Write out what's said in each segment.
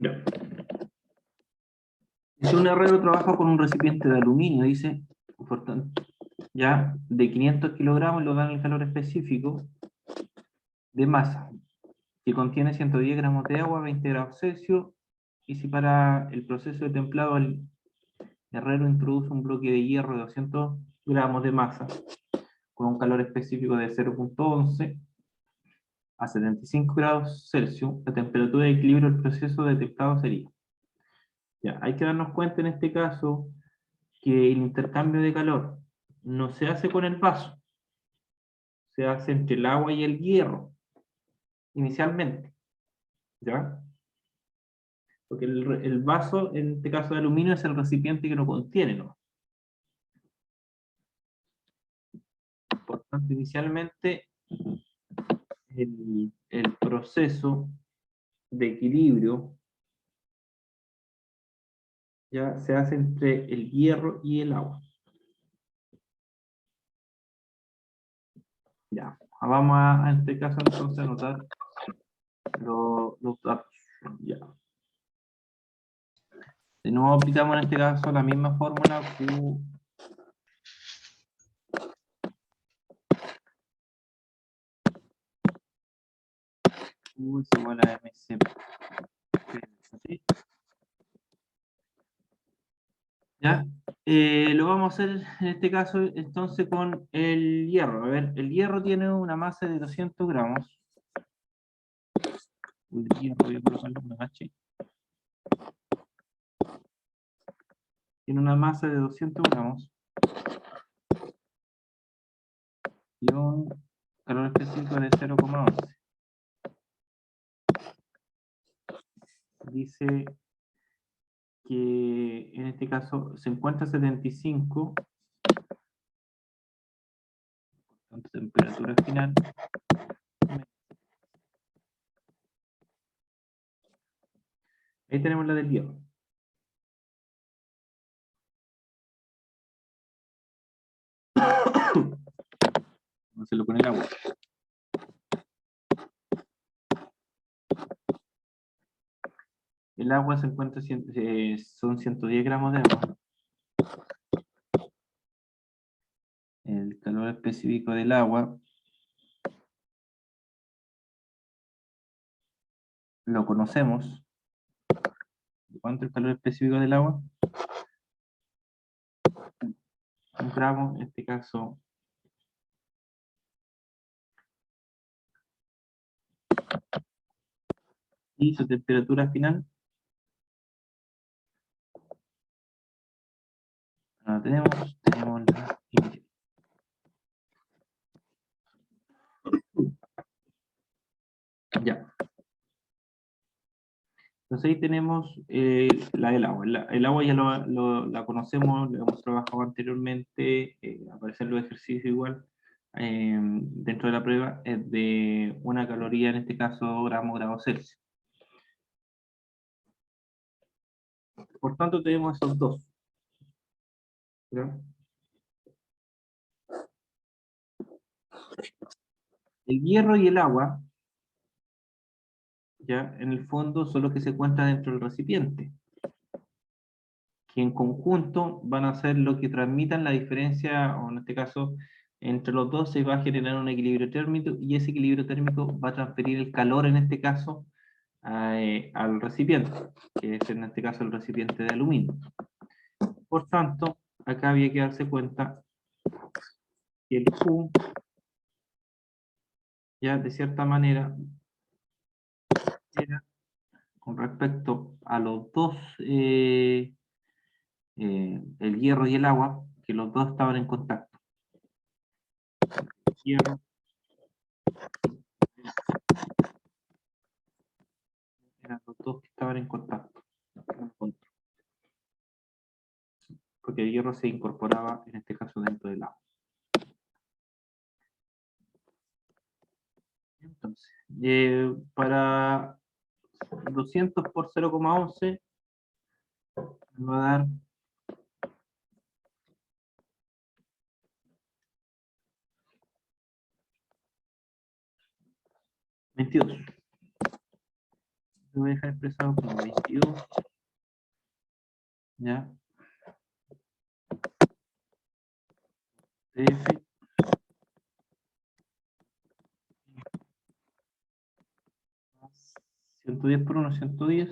Ya. Si un herrero trabaja con un recipiente de aluminio, dice, importante, ya de 500 kilogramos, lo dan el calor específico de masa, que contiene 110 gramos de agua, 20 grados Celsius, y si para el proceso de templado el herrero introduce un bloque de hierro de 200 gramos de masa, con un calor específico de 0,11 a 75 grados Celsius, la temperatura de equilibrio del proceso de templado sería. Ya, hay que darnos cuenta en este caso que el intercambio de calor no se hace con el vaso, se hace entre el agua y el hierro, inicialmente, ¿ya? Porque el vaso, en este caso de aluminio, es el recipiente que lo contiene, ¿no? Por tanto, inicialmente, el proceso de equilibrio ya se hace entre el hierro y el agua. Ya, vamos en este caso entonces a anotar los datos. Ya. De nuevo aplicamos en este caso la misma fórmula Q. Q es igual a MC. ¿Sí? ¿Ya? Lo vamos a hacer en este caso entonces con el hierro. A ver, el hierro tiene una masa de 200 gramos. El hierro, voy a colocarle una H. Tiene una masa de 200 gramos. Y un calor específico de 0,11. Dice que en este caso se encuentra 75, tanto temperatura final. Ahí tenemos la del hierro. Vamos a hacerlo con el agua. El agua se encuentra, son 110 gramos de agua. El calor específico del agua lo conocemos. ¿Cuánto es el calor específico del agua? Un gramo, en este caso. Y su temperatura final. Ahora tenemos la inicial. Ya. Entonces ahí tenemos la del agua. El agua ya la conocemos, la hemos trabajado anteriormente, aparece en los ejercicios igual, dentro de la prueba, es de una caloría, en este caso grados Celsius. Por tanto tenemos esos dos. ¿Ya? El hierro y el agua, ya en el fondo son los que se encuentran dentro del recipiente, que en conjunto van a ser lo que transmitan la diferencia, o en este caso, entre los dos se va a generar un equilibrio térmico, y ese equilibrio térmico va a transferir el calor, en este caso, al recipiente, que es en este caso el recipiente de aluminio. Por tanto, acá había que darse cuenta que el Q, ya de cierta manera, era con respecto a los dos, el hierro y el agua, que los dos estaban en contacto. El hierro eran los dos que estaban en contacto, porque el hierro se incorporaba, en este caso, dentro del agua. Entonces, para 200 por 0,11 me va a dar 22. Lo voy a dejar expresado como 22. ¿Ya? TF 110 por 1, 110.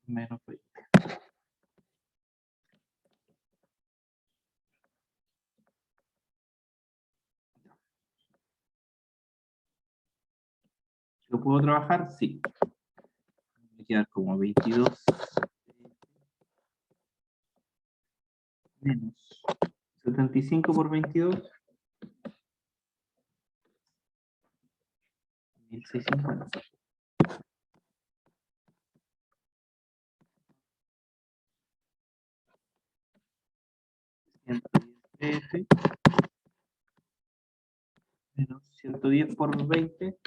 Menos 20. ¿Lo puedo trabajar? Sí. Me queda como 22 menos 75 por 22. 1650. 110 menos 110 por 20.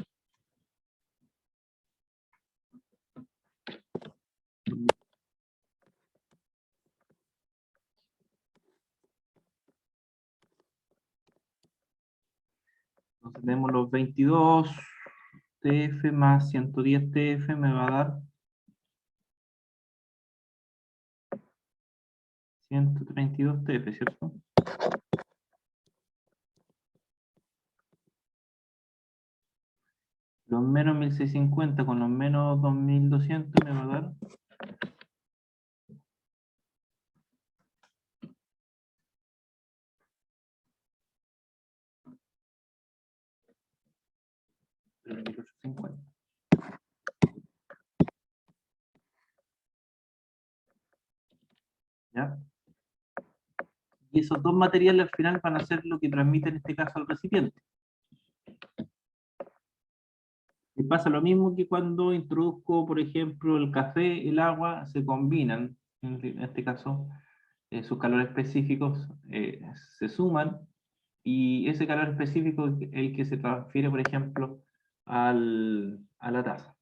Entonces tenemos los 22 TF más 110 TF me va a dar 132 TF, ¿cierto? Los menos 1650 con los menos 2200 me va a dar 3850. ¿Ya? Y esos dos materiales al final van a ser lo que transmite en este caso al recipiente. Y pasa lo mismo que cuando introduzco, por ejemplo, el café, el agua, se combinan, en este caso, sus calores específicos se suman, y ese calor específico es el que se transfiere, por ejemplo, a la taza.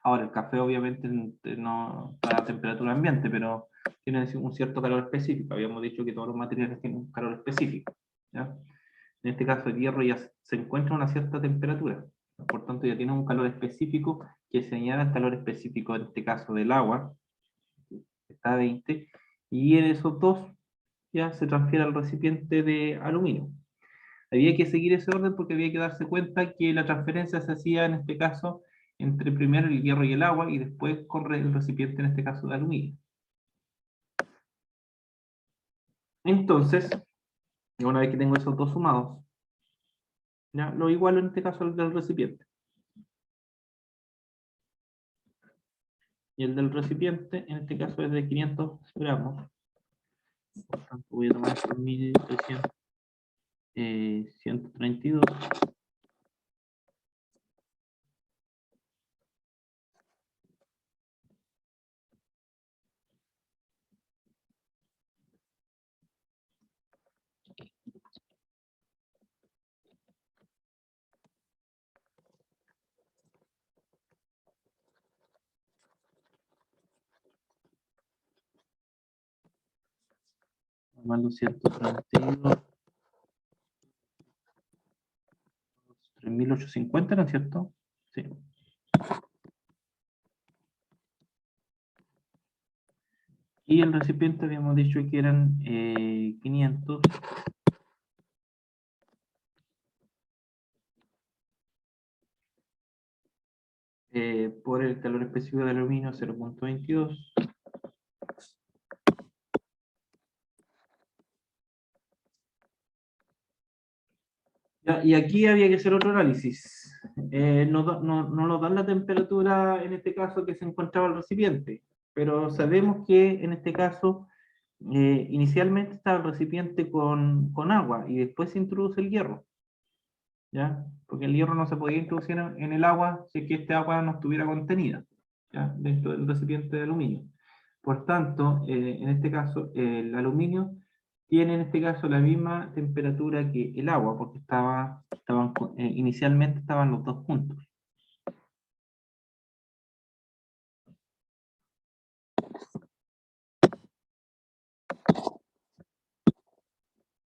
Ahora, el café obviamente no está a temperatura ambiente, pero tiene un cierto calor específico. Habíamos dicho que todos los materiales tienen un calor específico, ¿ya? En este caso, el hierro ya se encuentra a una cierta temperatura. Por tanto, ya tiene un calor específico que se añade al calor específico, en este caso del agua, que está a 20, y en esos dos ya se transfiere al recipiente de aluminio. Había que seguir ese orden porque había que darse cuenta que la transferencia se hacía en este caso entre primero el hierro y el agua y después corre el recipiente, en este caso de aluminio. Entonces, una vez que tengo esos dos sumados, ya lo igualo en este caso al del recipiente. Y el del recipiente, en este caso es de 500 gramos. Por tanto, voy a tomar 132. Tomando 132. 3850, ¿no es cierto? Sí. Y el recipiente habíamos dicho que eran 500 por el calor específico del aluminio 0.22. Y aquí había que hacer otro análisis. No nos dan la temperatura, en este caso, que se encontraba el recipiente, pero sabemos que en este caso, inicialmente estaba el recipiente con agua y después se introduce el hierro, ¿ya? Porque el hierro no se podía introducir en el agua si es que este agua no estuviera contenida, ¿ya? Dentro del recipiente de aluminio. Por tanto, en este caso, el aluminio tiene en este caso la misma temperatura que el agua, porque inicialmente estaban los dos juntos.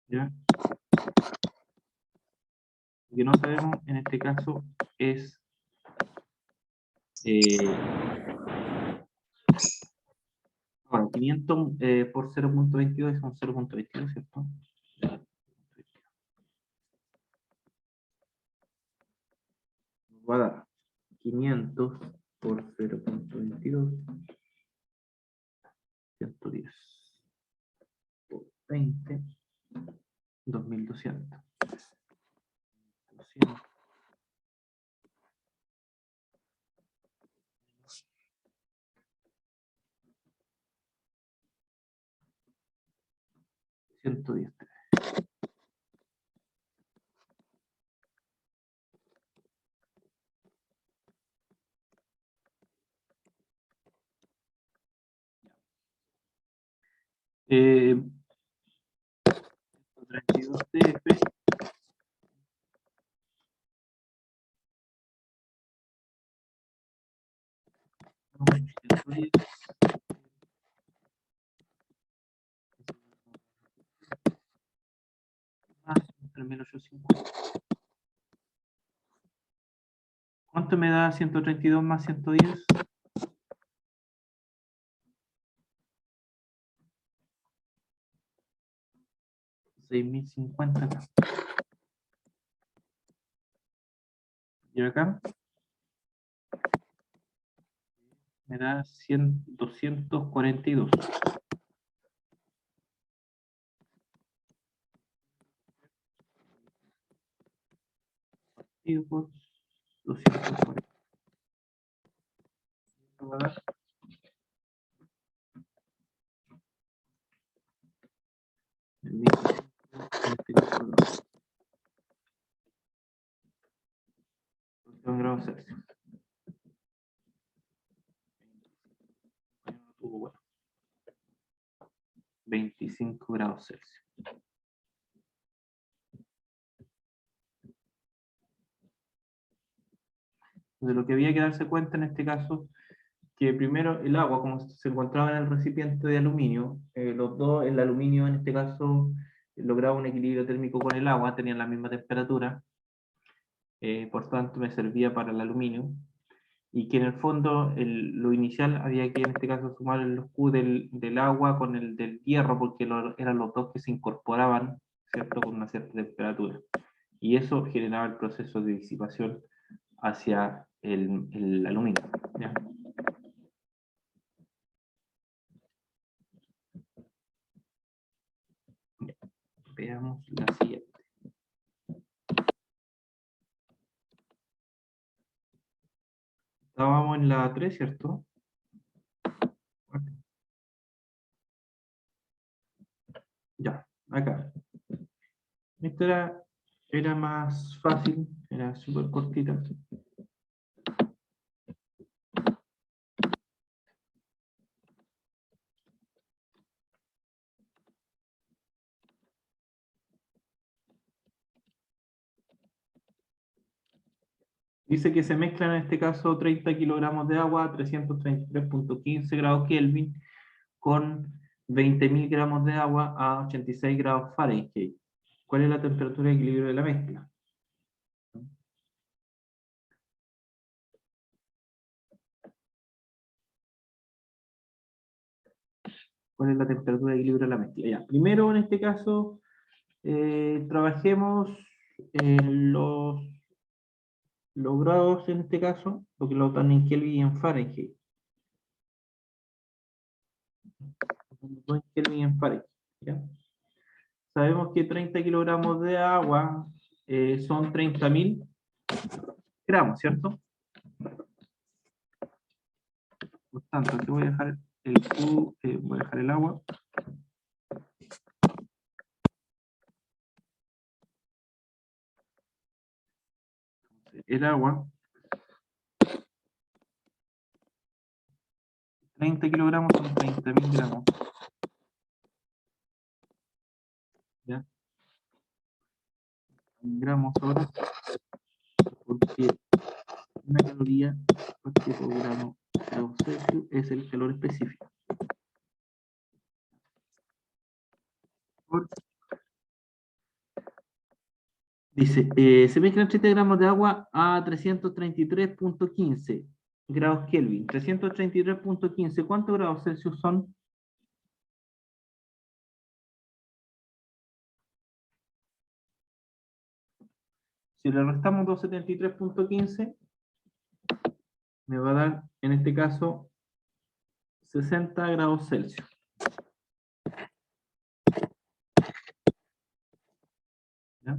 ¿Ya? Lo que no sabemos en este caso es ahora, 500 por 0.22 son 0.22, ¿cierto? Nos va a dar 500 por 0.22, 110 por 20, 2200. 200. $110. Eh, 32 TF más 3850. ¿Cuánto me da 132 más 110? 6050 acá. Y acá me da 242. Dividido por 240. Esto va a dar 25, en este caso, grados Celsius. Bueno, 25 grados Celsius. De lo que había que darse cuenta en este caso, que primero el agua, como se encontraba en el recipiente de aluminio, los dos, el aluminio en este caso lograba un equilibrio térmico con el agua, tenían la misma temperatura, por tanto me servía para el aluminio, y que en el fondo lo inicial había que en este caso sumar los Q del agua con el del hierro, porque eran los dos que se incorporaban, ¿cierto?, con una cierta temperatura. Y eso generaba el proceso de disipación hacia el aluminio. ¿Ya? Veamos la siguiente. Estábamos en la 3, ¿cierto? Ya, acá. Esta era más fácil, era súper cortita. Dice que se mezclan en este caso 30 kilogramos de agua a 333.15 grados Kelvin con 20.000 gramos de agua a 86 grados Fahrenheit. ¿Cuál es la temperatura de equilibrio de la mezcla? ¿Cuál es la temperatura de equilibrio de la mezcla? Ya. Primero, en este caso, trabajemos en los grados, en este caso, porque lo dan en Kelvin y en Fahrenheit. En Kelvin y en Fahrenheit, ¿ya? Sabemos que 30 kilogramos de agua son 30.000 gramos, ¿cierto? Por tanto, aquí voy a dejar el Q, voy a dejar el agua. El agua, 30 kilogramos son 30.000 gramos. ¿Ya? Gramos ahora, porque una caloría por gramo Celsius es el calor específico. Por Dice, se mezclan 30 gramos de agua a 333,15 grados Kelvin. 333,15, ¿cuántos grados Celsius son? Si le restamos 273,15, me va a dar, en este caso, 60 grados Celsius. ¿Ya?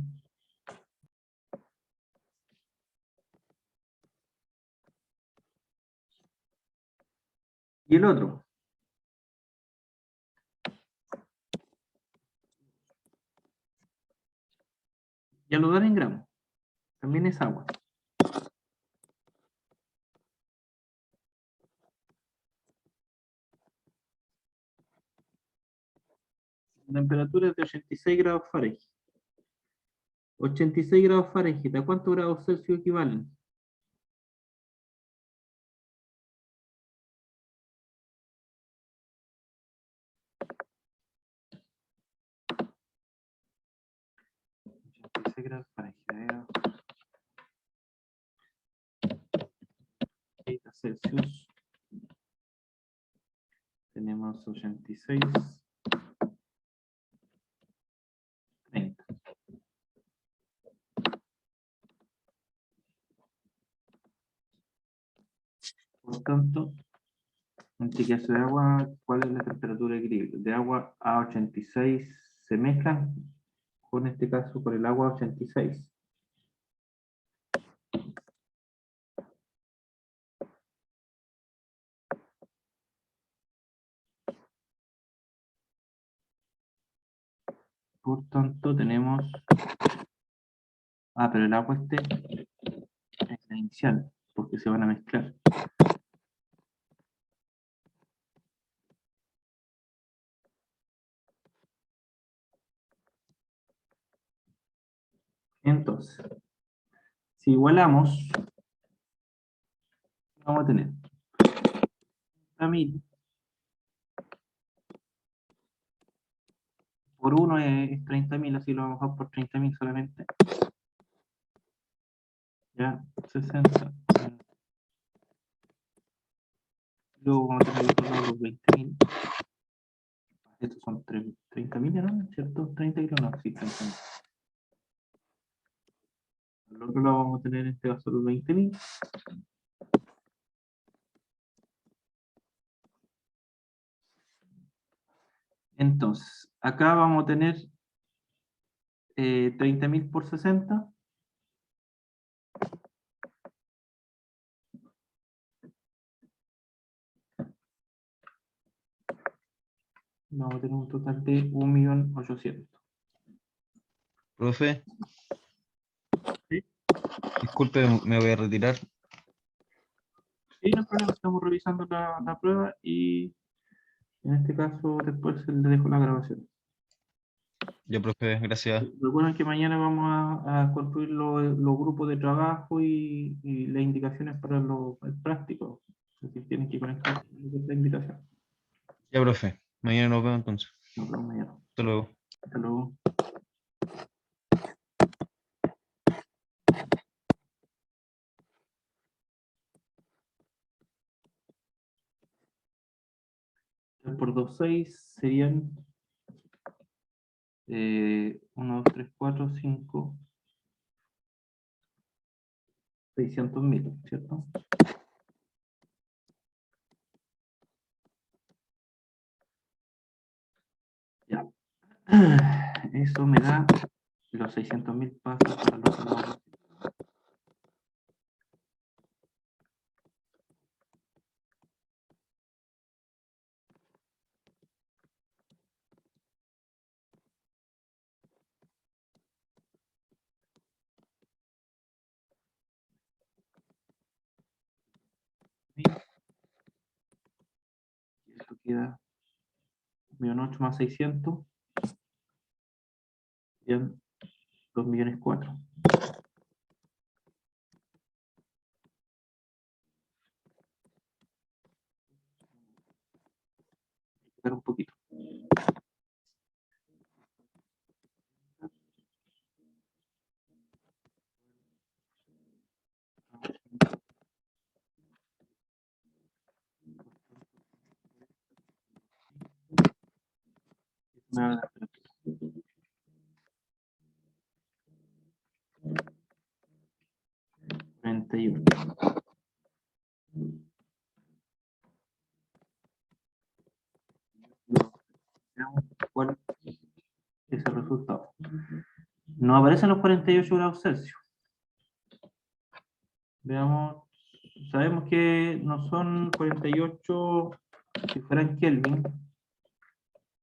Y el otro. Ya lo dan en gramos. También es agua. La temperatura es de 86 grados Fahrenheit. 86 grados Fahrenheit, ¿a cuántos grados Celsius equivalen? Grados Fahrenheit. Celsius. Tenemos 86. 30. Por lo tanto, en este caso de agua, ¿cuál es la temperatura de equilibrio? De agua a 86 se mezclan con este caso con el agua a 86. Por tanto, tenemos... Ah, pero el agua es la inicial, porque se van a mezclar. Entonces, si igualamos, vamos a tener a 1000 por 1 es 30.000, así lo vamos a bajar por 30.000 solamente. Ya, 60. Luego vamos a tener los 20.000. Estos son 30.000, ¿no? ¿Cierto? 30 kilos, no, sí, 30.000. Al otro lado vamos a tener en este caso los 20.000. Entonces, acá vamos a tener 30.000 por 60. Vamos a tener un total de 1.800.000. Profe, ¿Sí? disculpe, me voy a retirar. Sí, no hay problema, estamos revisando la prueba y en este caso después le dejo la grabación. Ya, profe, gracias. Recuerden que mañana vamos a construir los grupos de trabajo y las indicaciones para el práctico. Así que tienen que conectar la invitación. Ya, profe, mañana nos vemos entonces. Nos vemos mañana. Hasta luego. Hasta luego. Por 2, 6 serían 1, 2, 3, 4, 5, 600.000, ¿cierto? Ya. Eso me da los 600.000 pasos para los lados. Esto queda 1.800.000 más 600, serían 2.400.000. Un poquito. No aparecen los 48 grados Celsius. Veamos, sabemos que no son 48, si fueran Kelvin,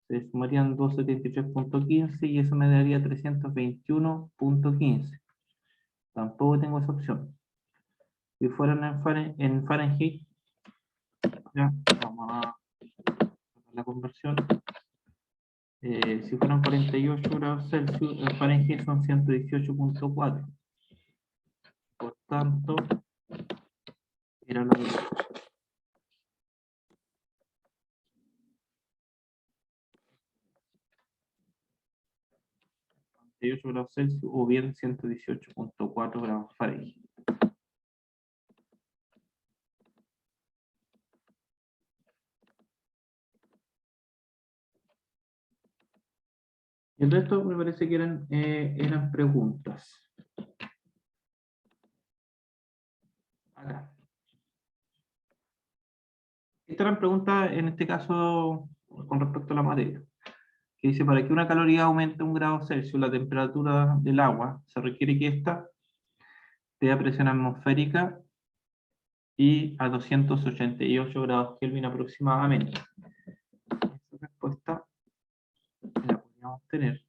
se sumarían 273.15 y eso me daría 321.15. Tampoco tengo esa opción. Si fueran en Fahrenheit, ya, vamos a la conversión. Si fueran 48 grados Celsius, en Fahrenheit son 118.4. Por tanto, era la 48 grados Celsius o bien 118.4 grados Fahrenheit. Y el resto me parece que eran preguntas. Acá. Estas eran preguntas, en este caso, con respecto a la materia. Que dice, para que una caloría aumente 1 grado Celsius, la temperatura del agua, se requiere que ésta esté a presión atmosférica y a 288 grados Kelvin aproximadamente. Esa respuesta la podríamos tener.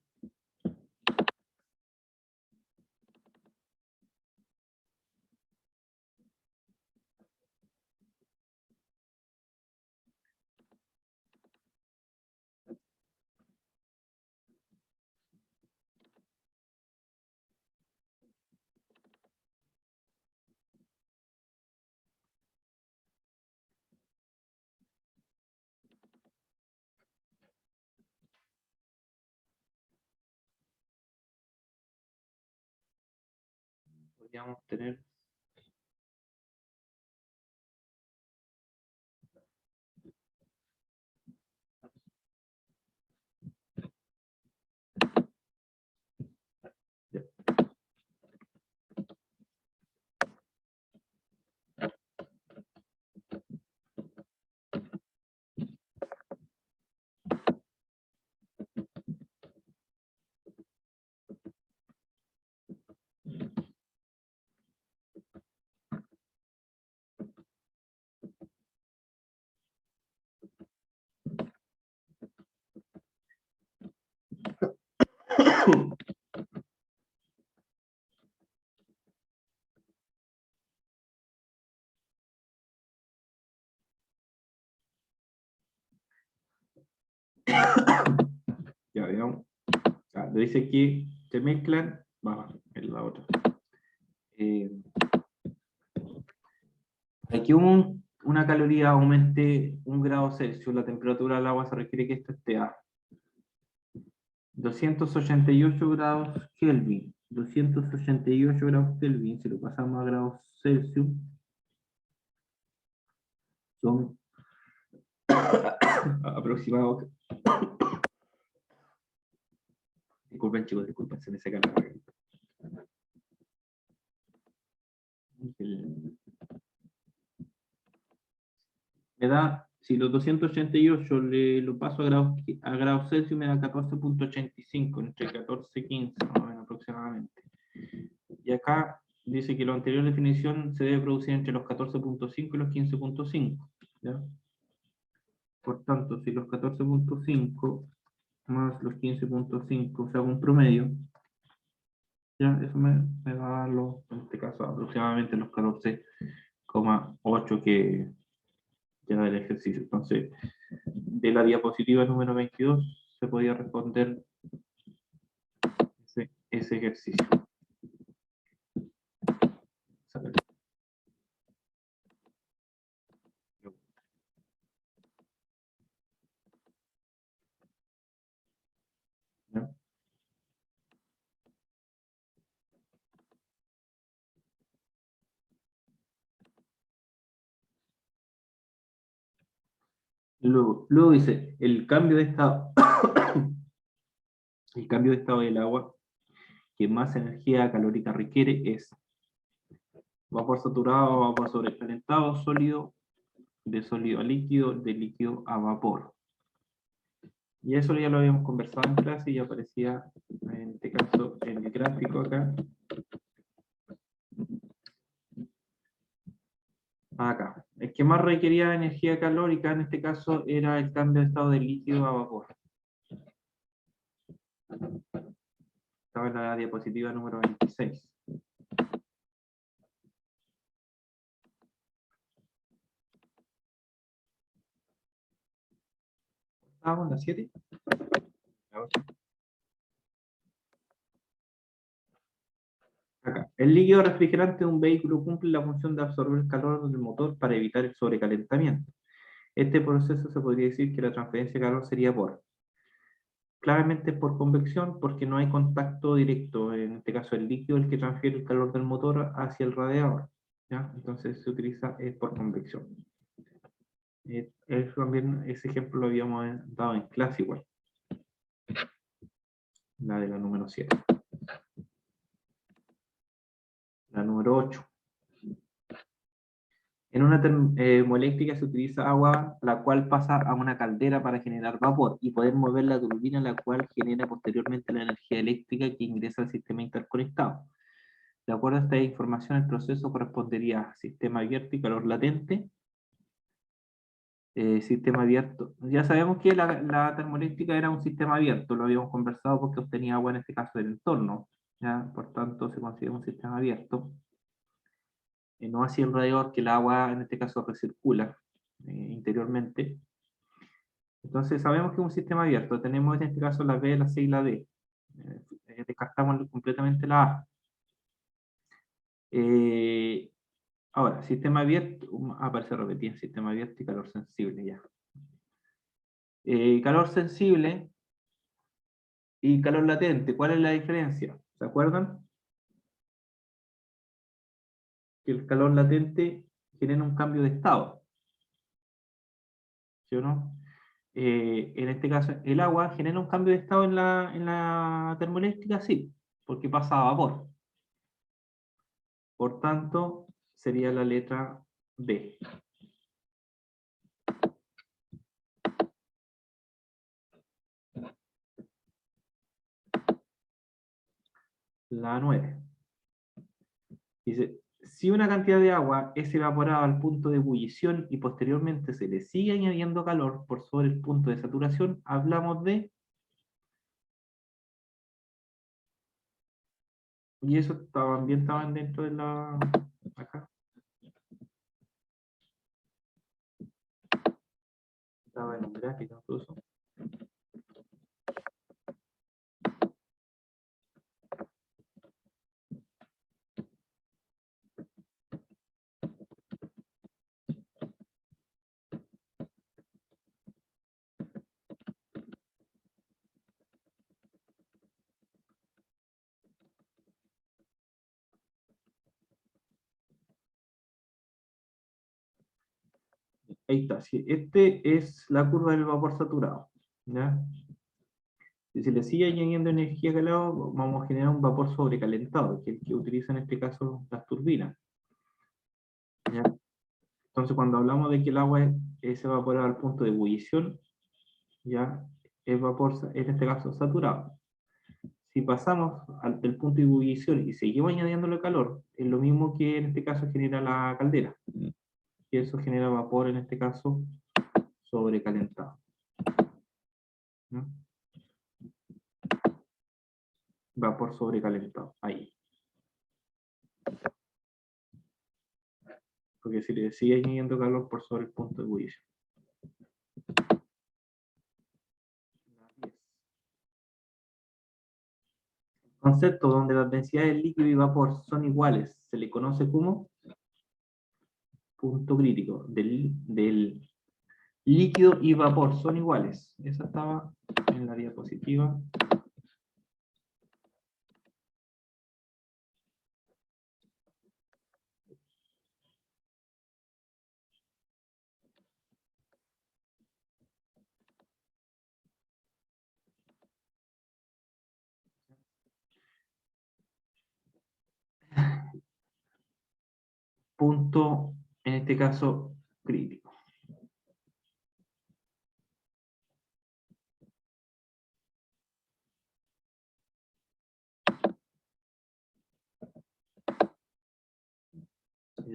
Podríamos tener ya veamos. Le dice que se mezclan, vamos, en la otra. Aquí una caloría aumente 1 grado Celsius, la temperatura del agua se requiere que esta esté a 288 grados Kelvin. 288 grados Kelvin, si lo pasamos a grados Celsius, son aproximados. Disculpen, chicos, disculpen, se me seca la garganta. Me da, si los 288 lo paso a grados Celsius, me da 14.85, entre 14 y 15, más o menos aproximadamente. Y acá dice que la anterior definición se debe producir entre los 14.5 y los 15.5. ¿Ya? Por tanto, si los 14.5 más los 15.5, o sea, un promedio, ya eso me va a dar, en este caso, aproximadamente los 14,8 que da el ejercicio. Entonces, de la diapositiva número 22 se podía responder ese ejercicio. ¿Ya? Luego dice, el cambio de estado el cambio de estado del agua que más energía calórica requiere es vapor saturado, vapor sobrecalentado, sólido, de sólido a líquido, de líquido a vapor. Y eso ya lo habíamos conversado en clase y aparecía en este caso en el gráfico acá. Acá. El que más requería energía calórica en este caso era el cambio de estado de líquido a vapor. Estaba en la diapositiva número 26. ¿Estábamos en la 7? Acá. El líquido refrigerante de un vehículo cumple la función de absorber el calor del motor para evitar el sobrecalentamiento. Este proceso se podría decir que la transferencia de calor sería claramente por convección, porque no hay contacto directo, en este caso el líquido el que transfiere el calor del motor hacia el radiador, ¿ya? Entonces se utiliza por convección. También ese ejemplo lo habíamos dado en clase igual, la de la número 7. La número 8. En una termoeléctrica se utiliza agua, la cual pasa a una caldera para generar vapor y poder mover la turbina, la cual genera posteriormente la energía eléctrica que ingresa al sistema interconectado. De acuerdo a esta información, el proceso correspondería a sistema abierto y calor latente. Sistema abierto. Ya sabemos que la termoeléctrica era un sistema abierto, lo habíamos conversado porque obtenía agua en este caso del entorno, ¿ya? Por tanto se considera un sistema abierto. No así el radiador, que el agua en este caso recircula interiormente. Entonces sabemos que es un sistema abierto. Tenemos en este caso la B, la C y la D. Descartamos completamente la A. Ahora, sistema abierto, aparece repetido, sistema abierto y calor sensible ya. Calor sensible y calor latente, ¿cuál es la diferencia? ¿Se acuerdan? Que el calor latente genera un cambio de estado, ¿sí o no? En este caso, el agua genera un cambio de estado en la termoeléctrica, sí, porque pasa a vapor. Por tanto, sería la letra B. La 9. Dice, si una cantidad de agua es evaporada al punto de ebullición y posteriormente se le sigue añadiendo calor por sobre el punto de saturación, hablamos de... Y eso también estaban dentro de la... acá. Estaba en un gráfico incluso. Ahí está, sí. Este es la curva del vapor saturado, ¿ya? Si se le sigue añadiendo energía a calor, vamos a generar un vapor sobrecalentado, que es el que utiliza en este caso las turbinas, ¿ya? Entonces, cuando hablamos de que el agua es evaporada al punto de ebullición, ya es vapor, en este caso, saturado. Si pasamos del punto de ebullición y seguimos añadiéndole calor, es lo mismo que en este caso genera la caldera. Y eso genera vapor, en este caso, sobrecalentado, ¿no? Vapor sobrecalentado, ahí. Porque si le sigue añadiendo calor por sobre el punto de ebullición. Concepto donde las densidades líquido y vapor son iguales, se le conoce como punto crítico. Del líquido y vapor son iguales. Esa estaba en la diapositiva. Punto, en este caso, crítico.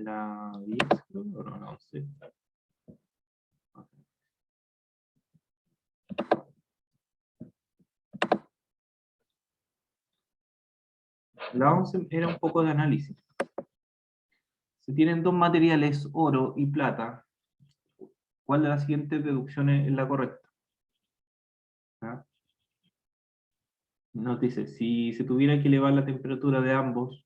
la 10, creo, o no, la 11. La 11 era un poco de análisis. Si tienen dos materiales, oro y plata, ¿cuál de las siguientes deducciones es la correcta? ¿Ah? Nos dice, si se tuviera que elevar la temperatura de ambos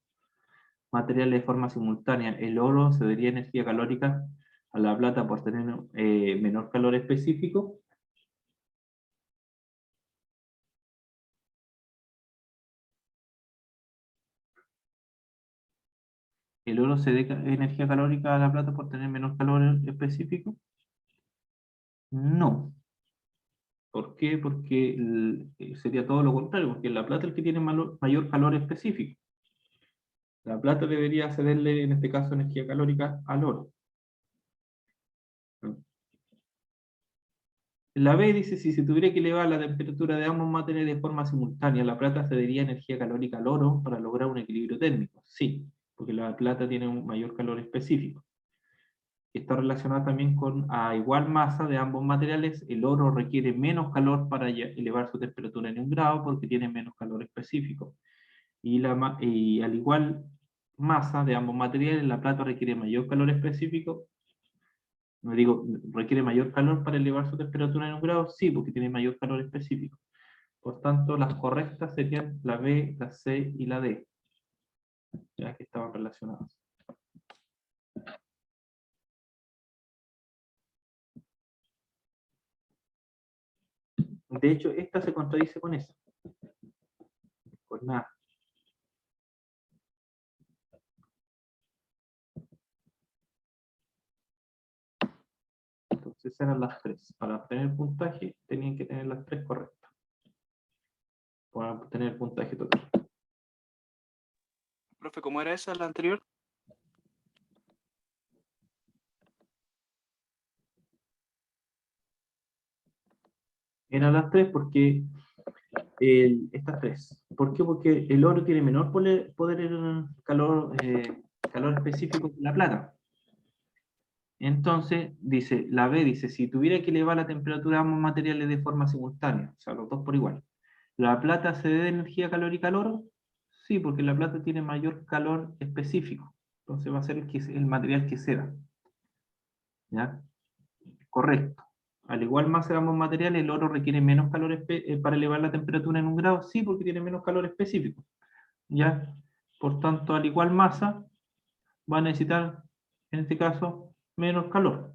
materiales de forma simultánea, el oro cedería energía calórica a la plata por tener menor calor específico. ¿El oro cede energía calórica a la plata por tener menor calor específico? No. ¿Por qué? Porque sería todo lo contrario, porque la plata es el que tiene mayor calor específico. La plata debería cederle, en este caso, energía calórica al oro. La B dice, si se tuviera que elevar la temperatura de ambos materiales de forma simultánea, la plata cedería energía calórica al oro para lograr un equilibrio térmico. Sí, porque la plata tiene un mayor calor específico. Está relacionada también con, a igual masa de ambos materiales, el oro requiere menos calor para elevar su temperatura en 1 grado porque tiene menos calor específico. Y al igual masa de ambos materiales, la plata requiere mayor calor específico. No digo, ¿requiere mayor calor para elevar su temperatura en 1 grado? Sí, porque tiene mayor calor específico. Por tanto, las correctas serían la B, la C y la D, ya que estaban relacionadas. De hecho, esta se contradice con esa. Pues nada. Entonces eran las tres. Para obtener puntaje, tenían que tener las tres correctas. Para obtener puntaje total. Profe, ¿cómo era esa, la anterior? Eran las tres porque estas tres. ¿Por qué? Porque el oro tiene menor poder calor específico que la plata. Entonces, dice, la B dice, si tuviera que elevar la temperatura de ambos materiales de forma simultánea, o sea, los dos por igual, ¿la plata cede energía calórica al oro? Sí, porque la plata tiene mayor calor específico. Entonces va a ser el material que ceda. ¿Ya? Correcto. Al igual masa de ambos materiales, el oro requiere menos calor para elevar la temperatura en 1 grado, sí, porque tiene menos calor específico. ¿Ya? Por tanto, al igual masa, va a necesitar, en este caso, menos calor.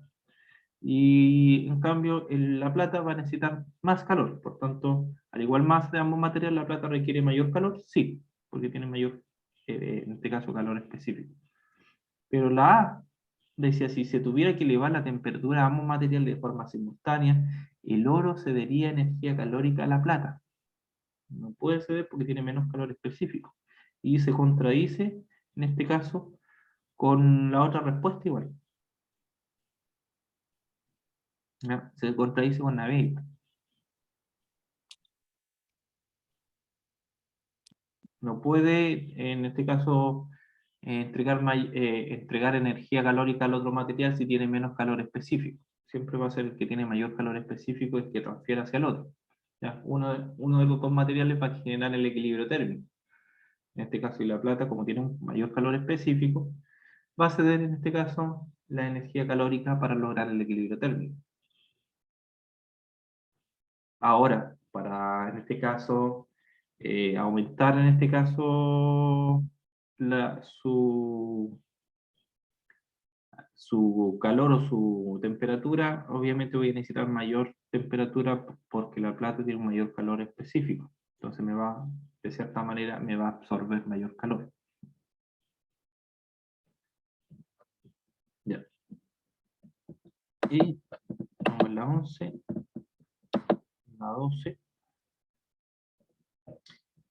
Y en cambio, la plata va a necesitar más calor. Por tanto, al igual masa de ambos materiales, la plata requiere mayor calor, sí, porque tiene mayor, en este caso, calor específico. Pero la A decía, si se tuviera que elevar la temperatura de ambos materiales de forma simultánea, el oro cedería energía calórica a la plata. No puede ceder porque tiene menos calor específico. Y se contradice, en este caso, con la otra respuesta igual. ¿Ya? Se contradice con la B. No puede, en este caso, entregar energía calórica al otro material si tiene menos calor específico. Siempre va a ser el que tiene mayor calor específico el que transfiere hacia el otro. ¿Ya? Uno de los dos materiales va a generar el equilibrio térmico. En este caso, y la plata, como tiene un mayor calor específico, va a ceder en este caso la energía calórica para lograr el equilibrio térmico. Ahora, para en este caso, aumentar en este caso su calor o su temperatura, obviamente voy a necesitar mayor temperatura porque la plata tiene un mayor calor específico. Entonces de cierta manera, me va a absorber mayor calor. Ya. Y vamos a la 11, la 12.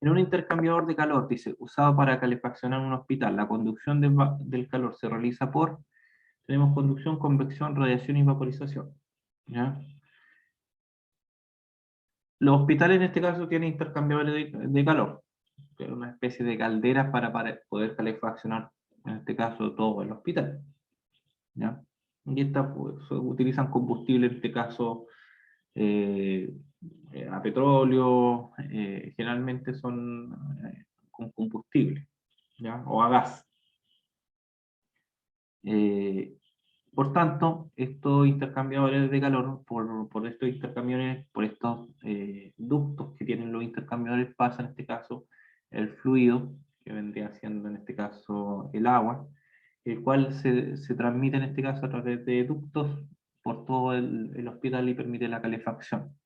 En un intercambiador de calor, dice, usado para calefaccionar un hospital, la conducción del calor se realiza tenemos conducción, convección, radiación y vaporización. ¿Ya? Los hospitales en este caso tienen intercambiadores de calor, que es una especie de calderas para poder calefaccionar en este caso todo el hospital, ¿ya? Y estas pues, utilizan combustible, en este caso a petróleo, generalmente son con combustible, ¿ya? O a gas. Por tanto, estos intercambiadores de calor, por estos intercambiadores, por estos ductos que tienen los intercambiadores, pasa en este caso el fluido, que vendría siendo en este caso el agua, el cual se transmite en este caso a través de ductos por todo el hospital y permite la calefacción.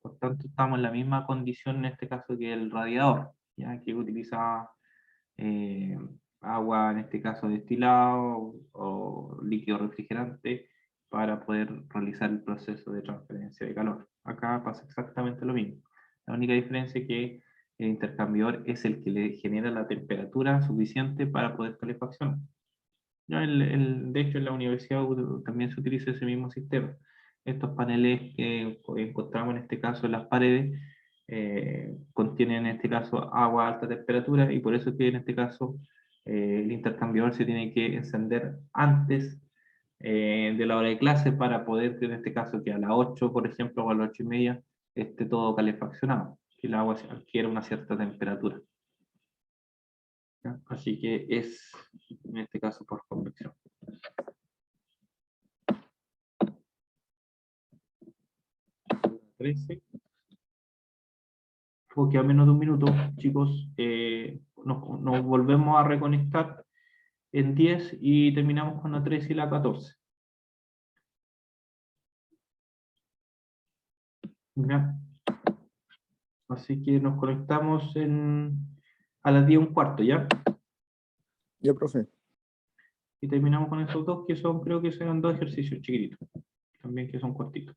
Por tanto, estamos en la misma condición en este caso que el radiador, ya que utiliza agua, en este caso destilado o líquido refrigerante, para poder realizar el proceso de transferencia de calor. Acá pasa exactamente lo mismo. La única diferencia es que el intercambiador es el que le genera la temperatura suficiente para poder calefaccionar. Ya de hecho, en la universidad también se utiliza ese mismo sistema. Estos paneles que encontramos en este caso en las paredes contienen en este caso agua a alta temperatura, y por eso que en este caso el intercambiador se tiene que encender antes de la hora de clase para poder, que en este caso que a las 8, por ejemplo, o a las 8:30 esté todo calefaccionado, que el agua adquiera una cierta temperatura. ¿Ya? Así que es en este caso por convección. Porque a menos de un minuto, chicos, nos volvemos a reconectar en 10 y terminamos con la 13 y la 14. ¿Ya? Así que nos conectamos a las 10:15, ¿ya? Ya, profe. Y terminamos con esos dos que son, creo que serán dos ejercicios chiquititos, también que son cortitos.